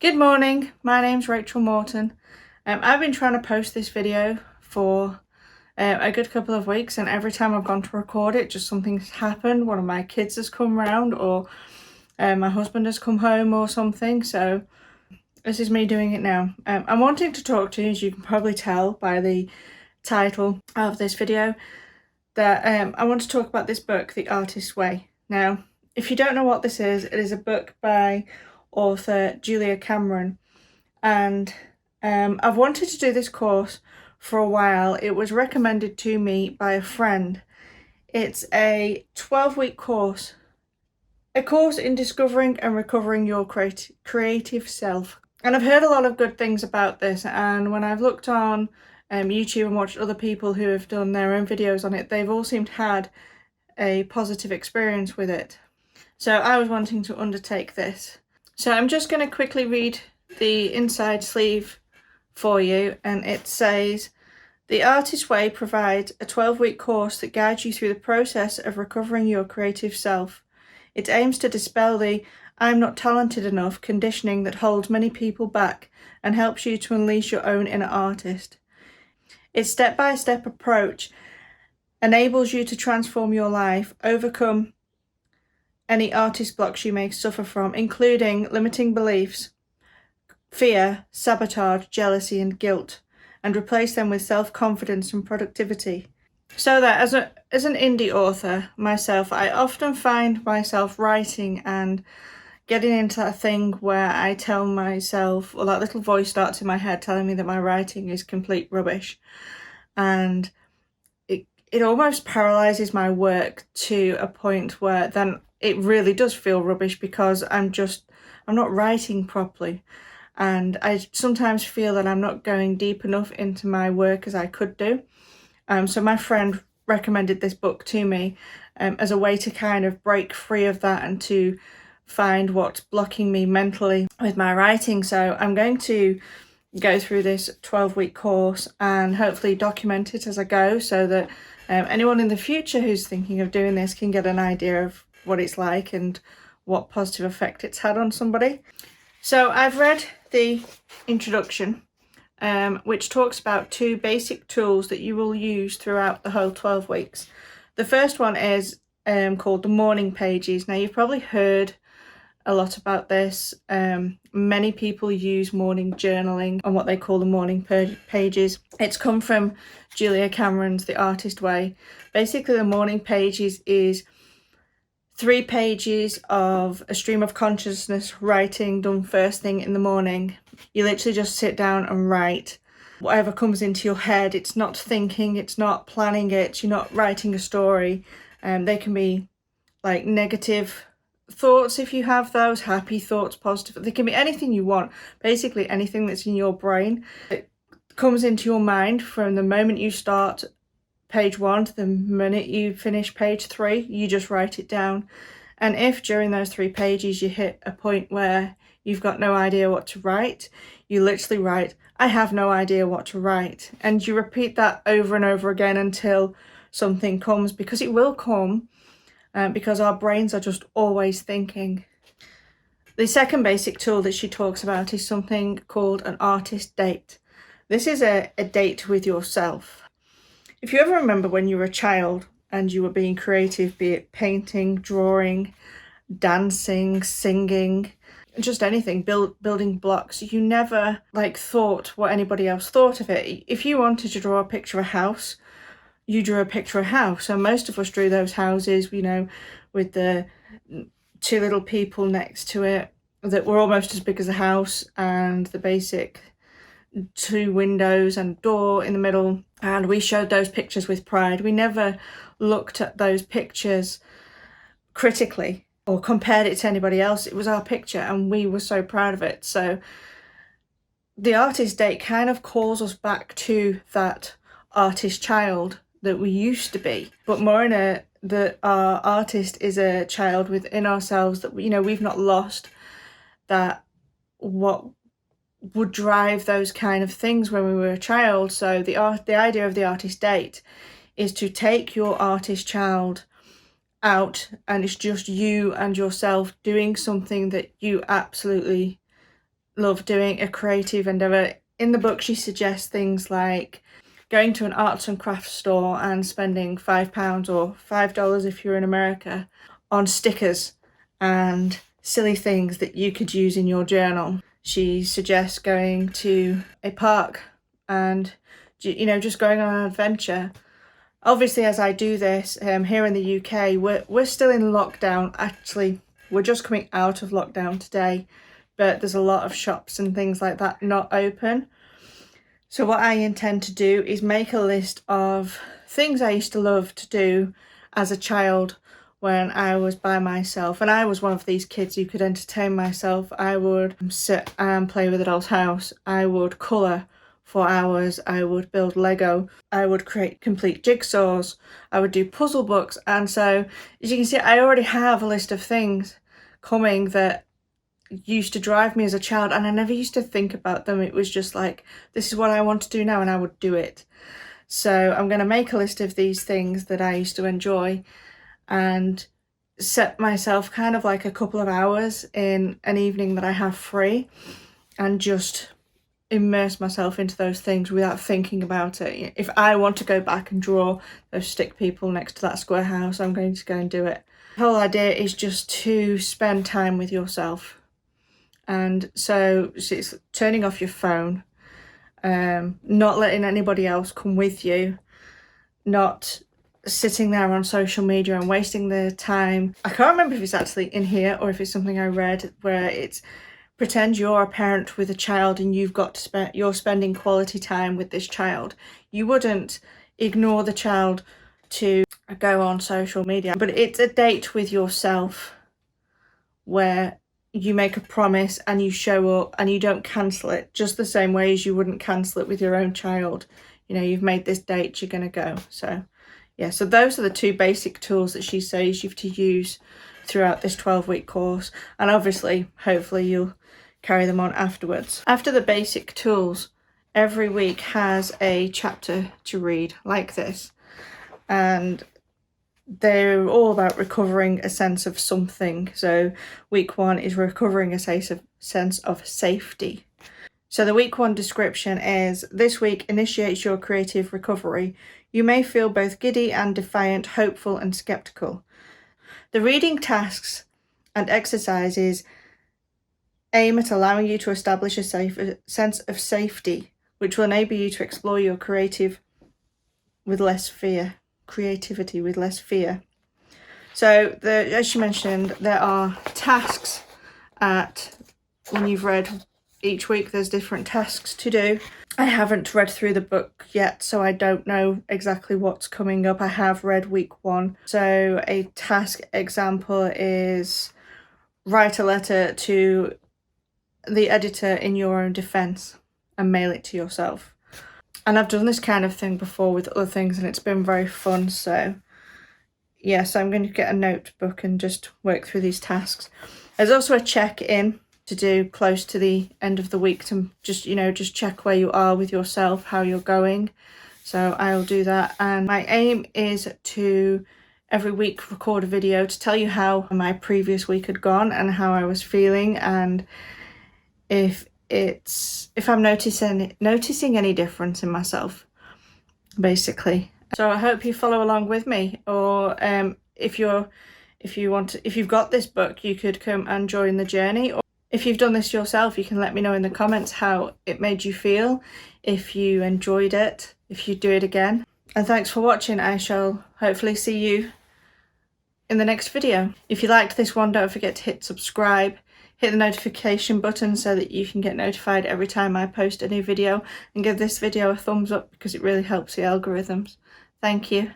Good morning, my name's Rachel Morton. I've been trying to post this video for a good couple of weeks, and every time I've gone to record it, just something's happened. One of my kids has come round, or my husband has come home or something, so this is me doing it now. I'm wanting to talk to you, as you can probably tell by the title of this video, that I want to talk about this book, The Artist's Way. Now, if you don't know what this is, it is a book by author Julia Cameron, and I've wanted to do this course for a while. It was recommended to me by a friend. It's a 12-week course, a course in discovering and recovering your creative self. And I've heard a lot of good things about this, and when I've looked on YouTube and watched other people who have done their own videos on it, they've all seemed to had a positive experience with it. So I was wanting to undertake this. So I'm just going to quickly read the inside sleeve for you, and it says, "The Artist's Way provides a 12-week course that guides you through the process of recovering your creative self. It aims to dispel the 'I'm not talented enough' conditioning that holds many people back and helps you to unleash your own inner artist. Its step-by-step approach enables you to transform your life, overcome any artist blocks you may suffer from, including limiting beliefs, fear, sabotage, jealousy, and guilt, and replace them with self-confidence and productivity." So that as an indie author myself, I often find myself writing and getting into that thing where I tell myself, or that little voice starts in my head telling me that my writing is complete rubbish, and it almost paralyzes my work to a point where then it really does feel rubbish, because I'm not writing properly, and I sometimes feel that I'm not going deep enough into my work as I could do. So my friend recommended this book to me as a way to kind of break free of that and to find what's blocking me mentally with my writing. So I'm going to go through this 12-week course and hopefully document it as I go, so that anyone in the future who's thinking of doing this can get an idea of what it's like and what positive effect it's had on somebody. So I've read the introduction, which talks about 2 basic tools that you will use throughout the whole 12 weeks. The first one is called the morning pages. Now, you've probably heard a lot about this. Many people use morning journaling on what they call the morning pages. It's come from Julia Cameron's The Artist Way. Basically, the morning pages is 3 pages of a stream of consciousness writing done first thing in the morning. You literally just sit down and write whatever comes into your head. It's not thinking, it's not planning it, you're not writing a story. They can be like negative thoughts if you have those, happy thoughts, positive. They can be anything you want, basically anything that's in your brain. It comes into your mind from the moment you start page 1 to the minute you finish page 3. You just write it down, and if during those 3 pages you hit a point where you've got no idea what to write, you literally write, "I have no idea what to write," and you repeat that over and over again until something comes, because it will come, because our brains are just always thinking. The second basic tool that she talks about is something called an artist date. This is a date with yourself. If you ever remember when you were a child and you were being creative, be it painting, drawing, dancing, singing, just anything, building blocks, you never thought what anybody else thought of it. If you wanted to draw a picture of a house, you drew a picture of a house. So most of us drew those houses, with the 2 little people next to it that were almost as big as a house, and the basic 2 windows and door in the middle, and we showed those pictures with pride. We never looked at those pictures critically or compared it to anybody else. It was our picture and we were so proud of it. So the artist date kind of calls us back to that artist child that we used to be, but more in that our artist is a child within ourselves that we've not lost, that what would drive those kind of things when we were a child. So the idea of the artist date is to take your artist child out, and it's just you and yourself doing something that you absolutely love doing a creative endeavour. In the book she suggests things like going to an arts and crafts store and spending £5 or $5 if you're in America on stickers and silly things that you could use in your journal. She suggests going to a park and, you know, just going on an adventure. Obviously, as I do this, here in the UK, we're still in lockdown. Actually, we're just coming out of lockdown today, but there's a lot of shops and things like that not open. So what I intend to do is make a list of things I used to love to do as a child when I was by myself. And I was one of these kids who could entertain myself. I would sit and play with a doll's house. I would colour for hours. I would build Lego. I would create complete jigsaws. I would do puzzle books. And so, as you can see, I already have a list of things coming that used to drive me as a child, and I never used to think about them. It was just like, this is what I want to do now, and I would do it. So I'm going to make a list of these things that I used to enjoy and set myself kind of like a couple of hours in an evening that I have free and just immerse myself into those things without thinking about it. If I want to go back and draw those stick people next to that square house, I'm going to go and do it. The whole idea is just to spend time with yourself. And so it's turning off your phone, not letting anybody else come with you, not sitting there on social media and wasting their time. I can't remember if it's actually in here or if it's something I read where it's pretend you're a parent with a child and you're spending quality time with this child. You wouldn't ignore the child to go on social media, but it's a date with yourself where you make a promise and you show up and you don't cancel it, just the same way as you wouldn't cancel it with your own child. You know, you've made this date, you're going to go. So yeah, so those are the two basic tools that she says you've to use throughout this 12-week course. And obviously, hopefully you'll carry them on afterwards. After the basic tools, every week has a chapter to read like this. And they're all about recovering a sense of something. So week 1 is recovering a sense of safety. So the week 1 description is, this week initiates your creative recovery. You may feel both giddy and defiant, hopeful and skeptical. The reading tasks and exercises aim at allowing you to establish a sense of safety, which will enable you to explore your creativity with less fear. So as she mentioned, there are tasks when you've read each week, there's different tasks to do. I haven't read through the book yet, so I don't know exactly what's coming up. I have read week 1. So a task example is write a letter to the editor in your own defense and mail it to yourself. And I've done this kind of thing before with other things and it's been very fun. So yeah, so I'm going to get a notebook and just work through these tasks. There's also a check-in to do close to the end of the week to just check where you are with yourself, how you're going. So I'll do that. And my aim is to every week record a video to tell you how my previous week had gone and how I was feeling, and if I'm noticing any difference in myself, basically. So I hope you follow along with me, or if you've got this book, you could come and join the journey. Or if you've done this yourself, you can let me know in the comments how it made you feel, if you enjoyed it, if you do it again. And thanks for watching. I shall hopefully see you in the next video. If you liked this one, don't forget to hit subscribe. Hit the notification button so that you can get notified every time I post a new video, and give this video a thumbs up because it really helps the algorithms. Thank you.